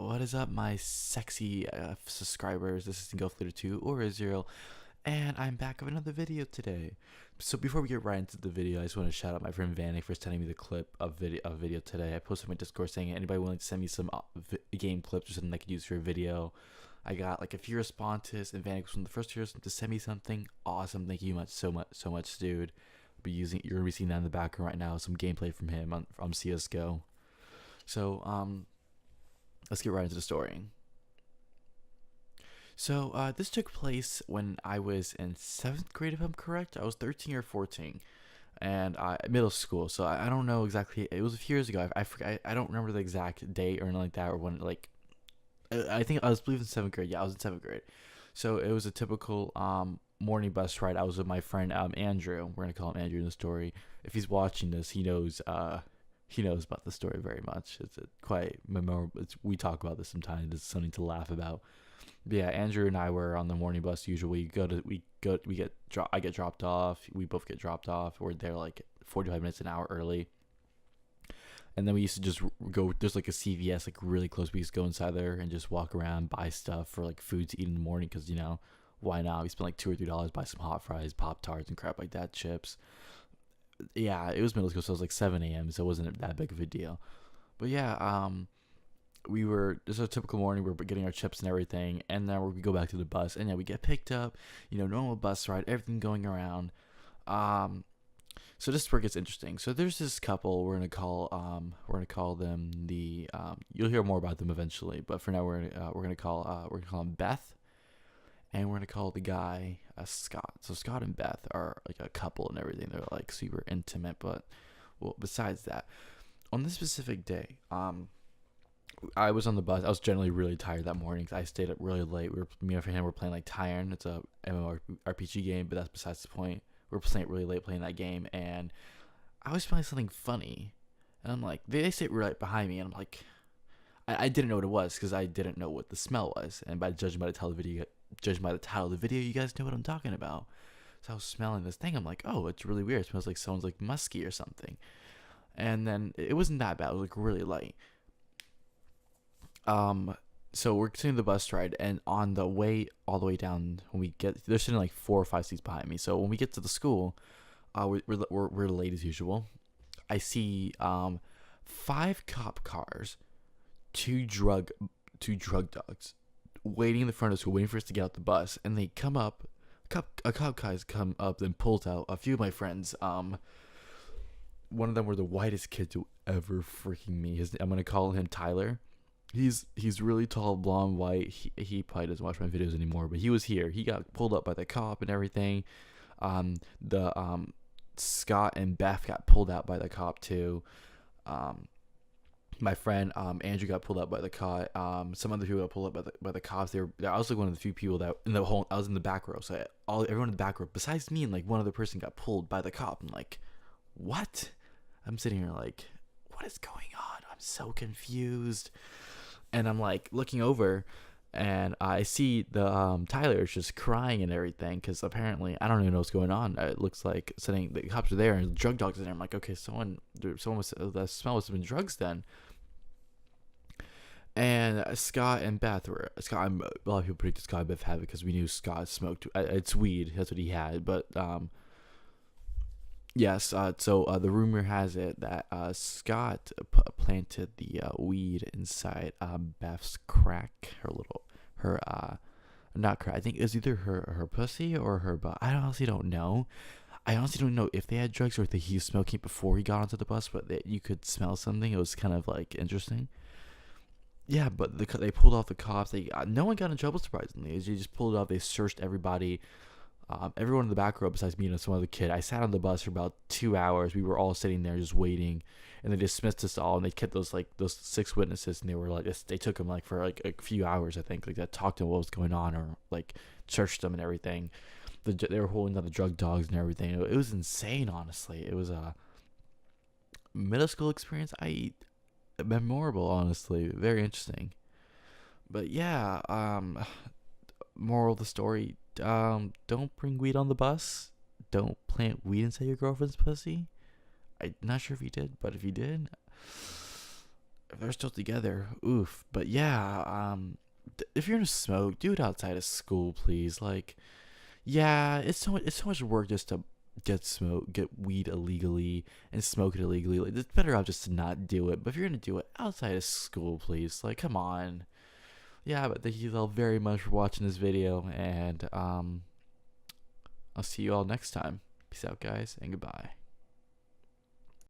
What is up, my sexy subscribers? This is Go2 or Zero, and I'm back with another video today. So before we get right into the video, I just want to shout out my friend Vanek for sending me the clip of video today. I posted on my Discord saying anybody willing to send me some game clips or something I could use for a video. I got like a few responses, and Vanek was one of the first heroes to send me something awesome. Thank you so much, dude. You're gonna be seeing that in the background right now. Some gameplay from him on CS:GO. So let's get right into the story. So this took place when I was in 7th grade, if I'm correct. I was 13 or 14, and middle school. So I don't know exactly. It was a few years ago. I forgot. I don't remember the exact date or anything like that, or when. Like, I think I was believe in 7th grade. Yeah, I was in 7th grade. So it was a typical morning bus ride. I was with my friend Andrew. We're gonna call him Andrew in the story. If he's watching this, he knows. He knows about the story very much. It's quite memorable. We talk about this sometimes. It's something to laugh about. But yeah, Andrew and I were on the morning bus. Usually, I get dropped off. We both get dropped off. We're there like 45 minutes an hour early. And then we used to just go. There's like a CVS like really close. We used to go inside there and just walk around, buy stuff for like food to eat in the morning. Cause why not? We spent like $2 or $3, buy some hot fries, Pop Tarts, and crap like that, chips. Yeah, it was middle school, so it was like 7 a.m. So it wasn't that big of a deal. But yeah, this was a typical morning. We're getting our chips and everything, and then we go back to the bus, and yeah, we get picked up. Normal bus ride, everything going around. So this is where it gets interesting. So there's this couple. We're gonna call them the. You'll hear more about them eventually, but for now we're gonna call them Beth, and we're gonna call the guy Scott. So Scott and Beth are like a couple and everything. They're like super intimate, but besides that, on this specific day, I was on the bus. I was generally really tired that morning. I stayed up really late. Me and my friend were playing like Tyron. It's a MMORPG game, but that's besides the point. We were playing it really late, playing that game, and I was playing something funny, and I'm like, they sit right behind me, and I'm like, I didn't know what it was because I didn't know what the smell was, and judging by the title of the video, you guys know what I'm talking about. So I was smelling this thing. I'm like, oh, it's really weird. It smells like someone's like musky or something. And then it wasn't that bad. It was like really light. So we're continuing the bus ride, and on the way all the way down, when we get, they're sitting like 4 or 5 seats behind me. So when we get to the school, we're late as usual. I see 5 cop cars, two drug dogs waiting in the front of the school, waiting for us to get out the bus, and they come up. A cop guys come up and pulls out a few of my friends. One of them were the whitest kid to ever freaking me. I'm gonna call him Tyler. He's really tall, blonde, white. He probably doesn't watch my videos anymore, but he was here. He got pulled up by the cop and everything. Scott and Beth got pulled out by the cop too. My friend Andrew got pulled up by the cop. Some other people got pulled up by the cops. I was like one of the few people that I was in the back row. So everyone in the back row besides me and like one other person got pulled by the cop. I'm like, what? I'm sitting here like, what is going on? I'm so confused. And I'm like looking over, and I see the Tyler is just crying and everything because apparently I don't even know what's going on. It looks like the cops are there and the drug dogs in there. I'm like, okay, the smell must have been drugs then. And Scott and Beth were a lot of people predicted Scott and Beth had it because we knew Scott smoked. It's weed. That's what he had, but yes, so the rumor has it that Scott planted the weed inside Beth's crack, not crack. I think it was either her pussy or her butt. I honestly don't know. I honestly don't know if they had drugs or if he was smoking before he got onto the bus, but you could smell something. It was kind of like interesting. Yeah, but they pulled off the cops. No one got in trouble, surprisingly. They just pulled it off. They searched everybody. Everyone in the back row besides me and some other kid. I sat on the bus for about 2 hours. We were all sitting there just waiting, and they dismissed us all. And they kept those 6 witnesses, and they were like, they took them like for like a few hours, I think, like that, talked to them what was going on or like searched them and everything. They were holding down the drug dogs and everything. It was insane, honestly. It was a middle school experience. Memorable, honestly, very interesting. But yeah, moral of the story. Don't bring weed on the bus. Don't plant weed inside your girlfriend's pussy. I'm not sure if he did, but if he did, if they're still together, oof. But yeah, if you're gonna smoke, do it outside of school, please. Like, yeah, it's so much work just to get weed illegally and smoke it illegally. Like, it's better off just to not do it. But if you're gonna do it outside of school, please, like, come on. Yeah, but thank you all very much for watching this video, and I'll see you all next time. Peace out, guys, and goodbye.